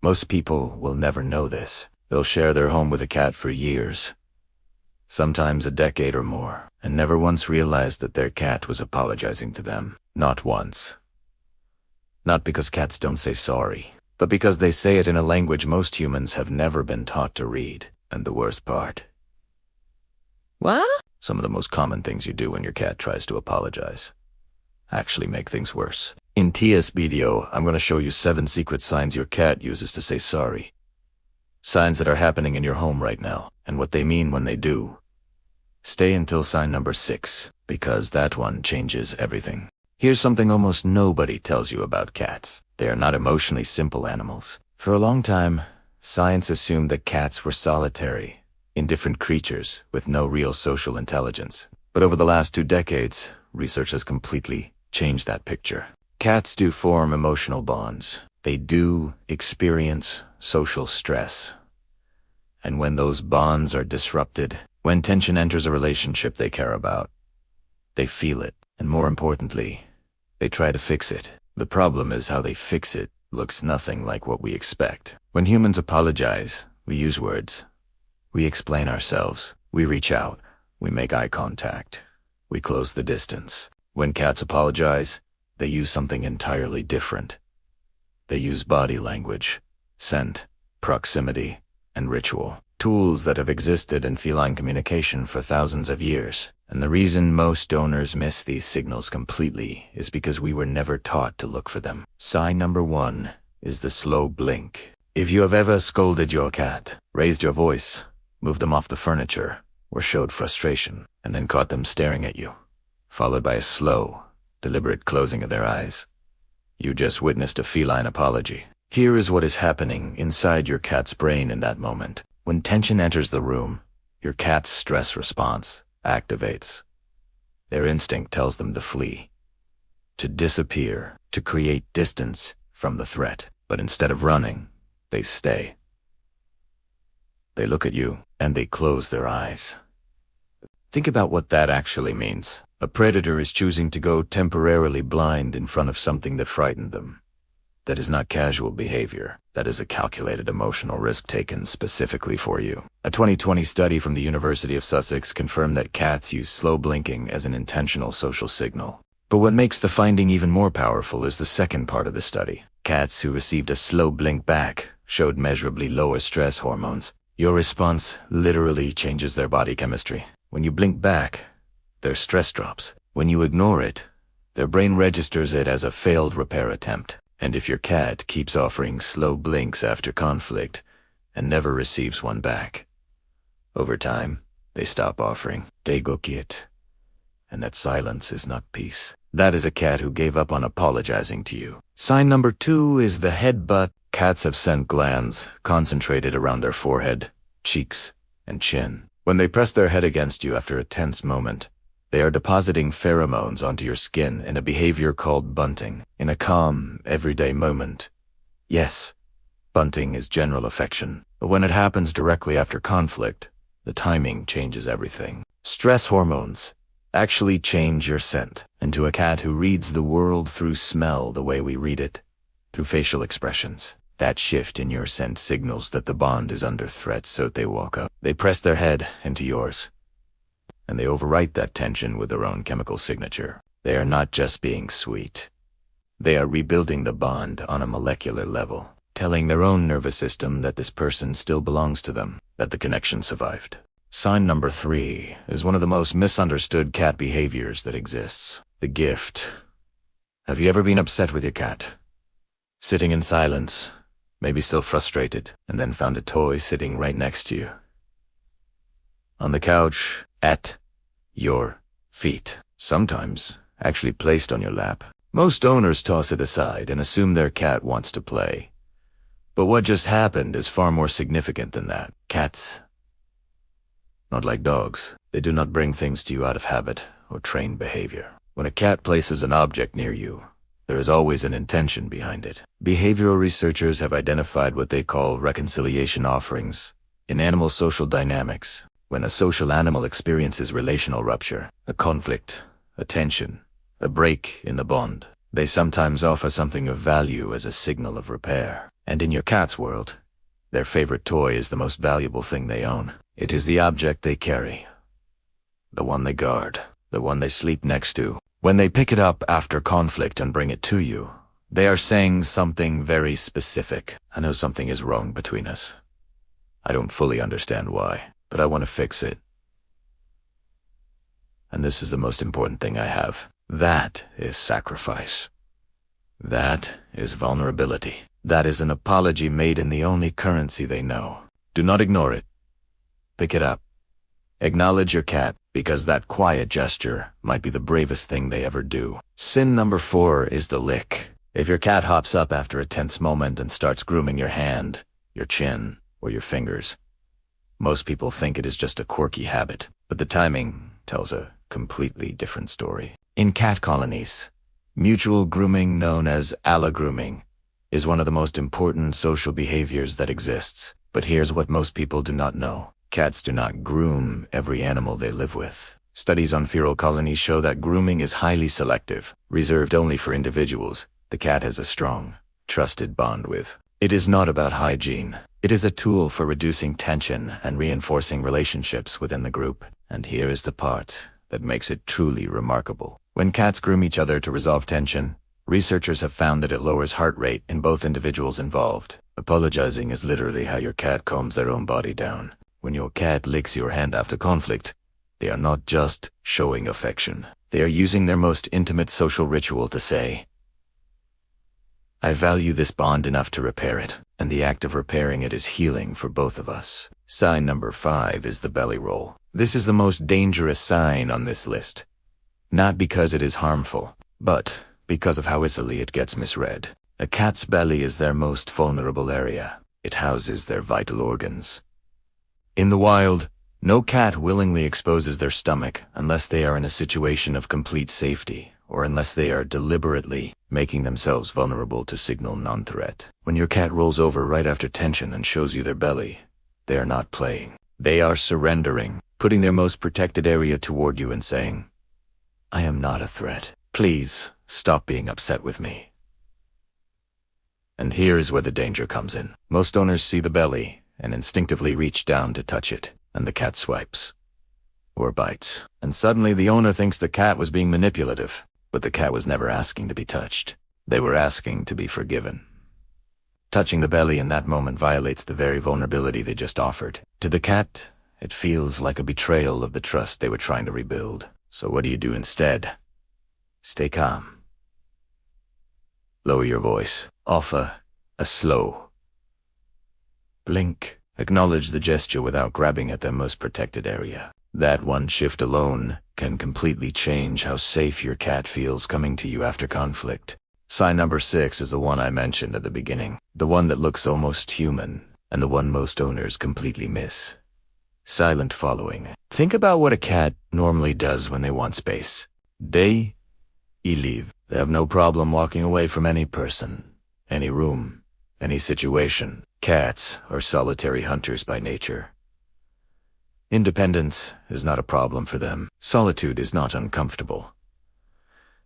Most people will never know this. They'll share their home with a cat for years, sometimes a decade or more, and never once realize that their cat was apologizing to them. Not once. Not because cats don't say sorry, but because they say it in a language most humans have never been taught to read. And the worst part? What? Some of the most common things you do when your cat tries to apologize actually make things worse. In TS video, I'm going to show you 7 secret signs your cat uses to say sorry. Signs that are happening in your home right now, and what they mean when they do. Stay until sign number 6, because that one changes everything. Here's something almost nobody tells you about cats. They are not emotionally simple animals. For a long time, science assumed that cats were solitary, indifferent creatures with no real social intelligence. But over the last 2 decades, research has completely changed that picture. Cats do form emotional bonds. They do experience social stress. And when those bonds are disrupted, when tension enters a relationship they care about, they feel it. And more importantly, they try to fix it. The problem is how they fix it looks nothing like what we expect. When humans apologize, we use words. We explain ourselves. We reach out. We make eye contact. We close the distance. When cats apologize, they use something entirely different. They use body language, scent, proximity, and ritual. Tools that have existed in feline communication for thousands of years. And the reason most owners miss these signals completely is because we were never taught to look for them. Sign number 1 is the slow blink. If you have ever scolded your cat, raised your voice, moved them off the furniture, or showed frustration, and then caught them staring at you, followed by a slow, deliberate closing of their eyes, you just witnessed a feline apology. Here is what is happening inside your cat's brain in that moment. When tension enters the room, your cat's stress response activates. Their instinct tells them to flee, to disappear, to create distance from the threat. But instead of running, they stay. They look at you, and they close their eyes. Think about what that actually means. A predator is choosing to go temporarily blind in front of something that frightened them. That is not casual behavior. That is a calculated emotional risk taken specifically for you. A 2020 study from the University of Sussex confirmed that cats use slow blinking as an intentional social signal. But what makes the finding even more powerful is the second part of the study. Cats who received a slow blink back showed measurably lower stress hormones. Your response literally changes their body chemistry. When you blink back, their stress drops. When you ignore it, their brain registers it as a failed repair attempt. And if your cat keeps offering slow blinks after conflict and never receives one back, over time, they stop offering. They go quiet. And that silence is not peace. That is a cat who gave up on apologizing to you. Sign number 2 is the headbutt. Cats have scent glands concentrated around their forehead, cheeks, and chin. When they press their head against you after a tense moment, they are depositing pheromones onto your skin in a behavior called bunting. In a calm, everyday moment, yes, bunting is general affection. But when it happens directly after conflict, the timing changes everything. Stress hormones actually change your scent. And to a cat who reads the world through smell the way we read it, through facial expressions, that shift in your scent signals that the bond is under threat, so they walk up. They press their head into yours, and they overwrite that tension with their own chemical signature. They are not just being sweet. They are rebuilding the bond on a molecular level, telling their own nervous system that this person still belongs to them, that the connection survived. Sign number 3 is one of the most misunderstood cat behaviors that exists. The gift. Have you ever been upset with your cat? Sitting in silence, maybe still frustrated, and then found a toy sitting right next to you. On the couch, at your feet. Sometimes actually placed on your lap. Most owners toss it aside and assume their cat wants to play. But what just happened is far more significant than that. Cats, not like dogs, they do not bring things to you out of habit or trained behavior. When a cat places an object near you, there is always an intention behind it. Behavioral researchers have identified what they call reconciliation offerings in animal social dynamics. When a social animal experiences relational rupture, a conflict, a tension, a break in the bond, they sometimes offer something of value as a signal of repair. And in your cat's world, their favorite toy is the most valuable thing they own. It is the object they carry, the one they guard, the one they sleep next to. When they pick it up after conflict and bring it to you, they are saying something very specific. I know something is wrong between us. I don't fully understand why, but I want to fix it. And this is the most important thing I have. That is sacrifice. That is vulnerability. That is an apology made in the only currency they know. Do not ignore it. Pick it up. Acknowledge your cat, because that quiet gesture might be the bravest thing they ever do. Sin number 4 is the lick. If your cat hops up after a tense moment and starts grooming your hand, your chin, or your fingers, most people think it is just a quirky habit, but the timing tells a completely different story. In cat colonies, mutual grooming, known as allogrooming, is one of the most important social behaviors that exists. But here's what most people do not know. Cats do not groom every animal they live with. Studies on feral colonies show that grooming is highly selective, reserved only for individuals the cat has a strong, trusted bond with. It is not about hygiene. It is a tool for reducing tension and reinforcing relationships within the group. And here is the part that makes it truly remarkable. When cats groom each other to resolve tension, researchers have found that it lowers heart rate in both individuals involved. Apologizing is literally how your cat calms their own body down. When your cat licks your hand after conflict, they are not just showing affection. They are using their most intimate social ritual to say, I value this bond enough to repair it, and the act of repairing it is healing for both of us. Sign number 5 is the belly roll. This is the most dangerous sign on this list. Not because it is harmful, but because of how easily it gets misread. A cat's belly is their most vulnerable area. It houses their vital organs. In the wild, no cat willingly exposes their stomach unless they are in a situation of complete safety, or unless they are deliberately making themselves vulnerable to signal non-threat. When your cat rolls over right after tension and shows you their belly, they are not playing. They are surrendering, putting their most protected area toward you and saying, I am not a threat. Please stop being upset with me. And here is where the danger comes in. Most owners see the belly and instinctively reach down to touch it, and the cat swipes or bites. And suddenly the owner thinks the cat was being manipulative. But the cat was never asking to be touched. They were asking to be forgiven. Touching the belly in that moment violates the very vulnerability they just offered. To the cat, it feels like a betrayal of the trust they were trying to rebuild. So what do you do instead? Stay calm. Lower your voice. Offer a slow blink. Acknowledge the gesture without grabbing at their most protected area. That one shift alone can completely change how safe your cat feels coming to you after conflict. Sign number 6 is the one I mentioned at the beginning, the one that looks almost human, and the one most owners completely miss. Silent following. Think about what a cat normally does when they want space. They leave. They have no problem walking away from any person, any room, any situation. Cats are solitary hunters by nature. Independence is not a problem for them. Solitude is not uncomfortable.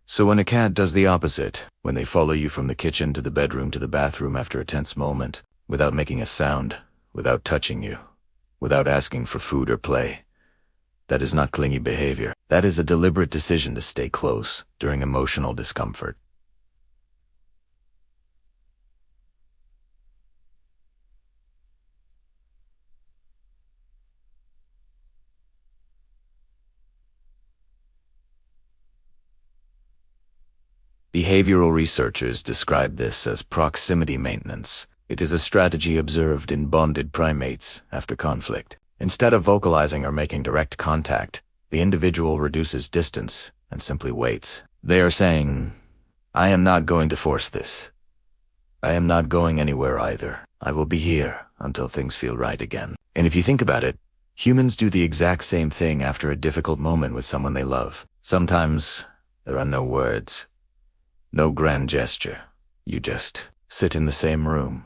So when a cat does the opposite, when they follow you from the kitchen to the bedroom to the bathroom after a tense moment, without making a sound, without touching you, without asking for food or play, that is not clingy behavior. That is a deliberate decision to stay close during emotional discomfort. Behavioral researchers describe this as proximity maintenance. It is a strategy observed in bonded primates after conflict. Instead of vocalizing or making direct contact, the individual reduces distance and simply waits. They are saying, I am not going to force this. I am not going anywhere either. I will be here until things feel right again. And if you think about it, humans do the exact same thing after a difficult moment with someone they love. Sometimes there are no words. No grand gesture. You just sit in the same room.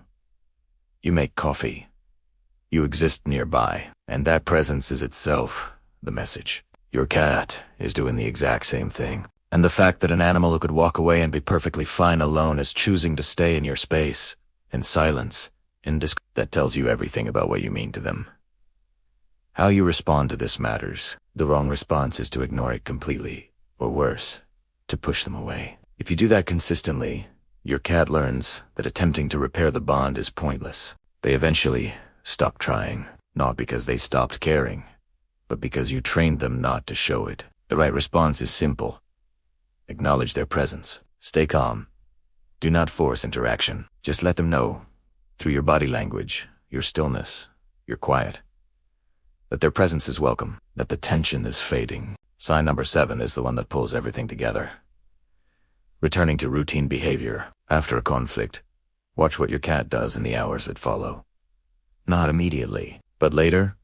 You make coffee. You exist nearby, and that presence is itself the message. Your cat is doing the exact same thing. And the fact that an animal who could walk away and be perfectly fine alone is choosing to stay in your space and silence, that tells you everything about what you mean to them. How you respond to this matters. The wrong response is to ignore it completely, or worse, to push them away. If you do that consistently, your cat learns that attempting to repair the bond is pointless. They eventually stop trying, not because they stopped caring, but because you trained them not to show it. The right response is simple. Acknowledge their presence. Stay calm. Do not force interaction. Just let them know, through your body language, your stillness, your quiet, that their presence is welcome, that the tension is fading. Sign number 7 is the one that pulls everything together. Returning to routine behavior. After a conflict, watch what your cat does in the hours that follow. Not immediately, but later.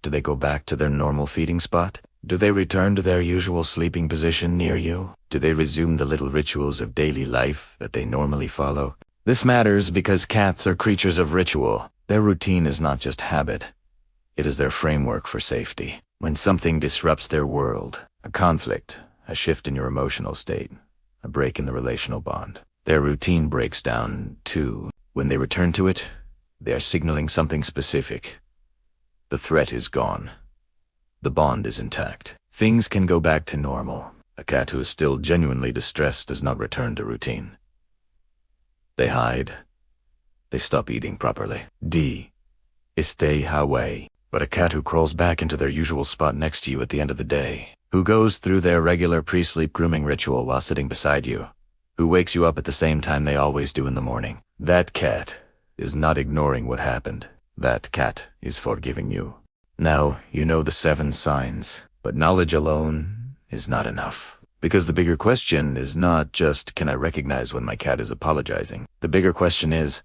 Do they go back to their normal feeding spot? Do they return to their usual sleeping position near you? Do they resume the little rituals of daily life that they normally follow? This matters because cats are creatures of ritual. Their routine is not just habit. It is their framework for safety. When something disrupts their world, a conflict, a shift in your emotional state, a break in the relational bond, their routine breaks down too. When they return to it, they are signaling something specific. The threat is gone. The bond is intact. Things can go back to normal. A cat who is still genuinely distressed does not return to routine. They hide. They stop eating properly. Stay away. But a cat who crawls back into their usual spot next to you at the end of the day, who goes through their regular pre-sleep grooming ritual while sitting beside you, who wakes you up at the same time they always do in the morning, that cat is not ignoring what happened. That cat is forgiving you. Now, you know the 7 signs, but knowledge alone is not enough. Because the bigger question is not just, can I recognize when my cat is apologizing? The bigger question is,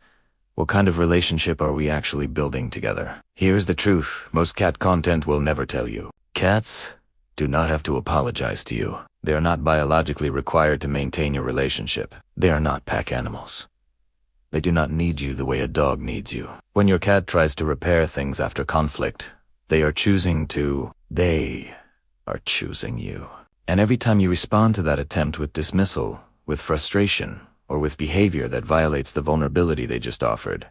what kind of relationship are we actually building together? Here's the truth most cat content will never tell you. Cats do not have to apologize to you. They are not biologically required to maintain your relationship. They are not pack animals. They do not need you the way a dog needs you. When your cat tries to repair things after conflict, they are choosing you. And every time you respond to that attempt with dismissal, with frustration, or with behavior that violates the vulnerability they just offered,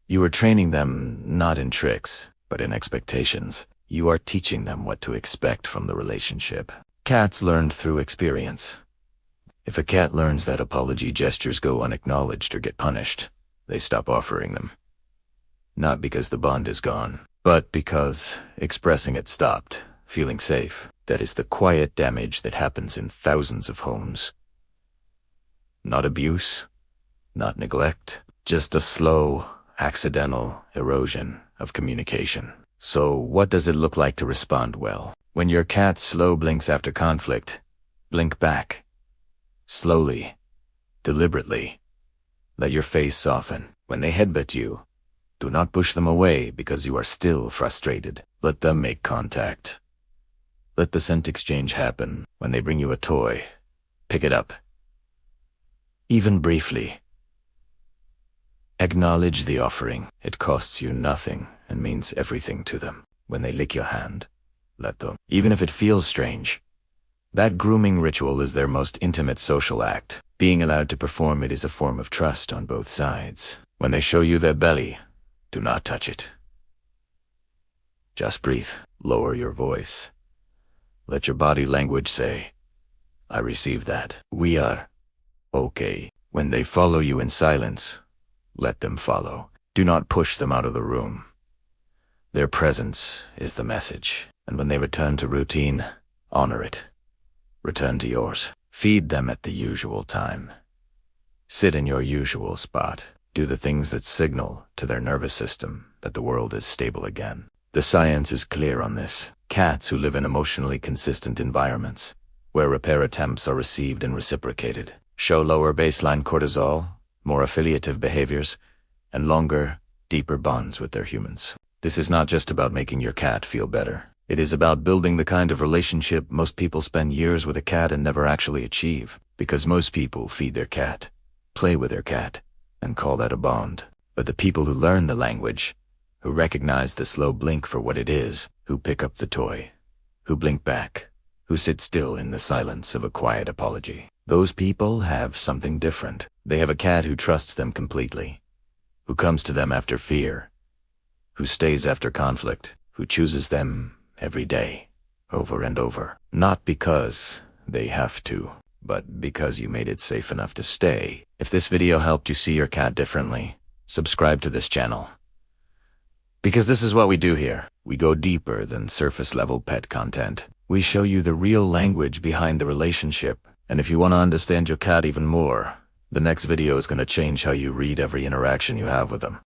you are training them not in tricks, but in expectations. You are teaching them what to expect from the relationship. Cats learn through experience. If a cat learns that apology gestures go unacknowledged or get punished, they stop offering them. Not because the bond is gone, but because expressing it stopped, feeling safe. That is the quiet damage that happens in thousands of homes. Not abuse, not neglect, just a slow, accidental erosion of communication. So what does it look like to respond well? When your cat slow blinks after conflict, blink back. Slowly, deliberately. Let your face soften. When they headbutt you, do not push them away because you are still frustrated. Let them make contact. Let the scent exchange happen. When they bring you a toy, pick it up. Even briefly. Acknowledge the offering. It costs you nothing and means everything to them. When they lick your hand, let them. Even if it feels strange. That grooming ritual is their most intimate social act. Being allowed to perform it is a form of trust on both sides. When they show you their belly, do not touch it. Just breathe. Lower your voice. Let your body language say, I receive that. We are okay. When they follow you in silence, let them follow. Do not push them out of the room. Their presence is the message. And when they return to routine, honor it. Return to yours. Feed them at the usual time. Sit in your usual spot. Do the things that signal to their nervous system that the world is stable again. The science is clear on this. Cats who live in emotionally consistent environments, where repair attempts are received and reciprocated, show lower baseline cortisol, more affiliative behaviors, and longer, deeper bonds with their humans. This is not just about making your cat feel better. It is about building the kind of relationship most people spend years with a cat and never actually achieve, because most people feed their cat, play with their cat, and call that a bond. But the people who learn the language, who recognize the slow blink for what it is, who pick up the toy, who blink back, who sit still in the silence of a quiet apology, those people have something different. They have a cat who trusts them completely. who comes to them after fear, who stays after conflict, who chooses them every day, over and over. Not because they have to, but because you made it safe enough to stay. If this video helped you see your cat differently, subscribe to this channel. Because this is what we do here. We go deeper than surface-level pet content. We show you the real language behind the relationship. And if you want to understand your cat even more, the next video is going to change how you read every interaction you have with them.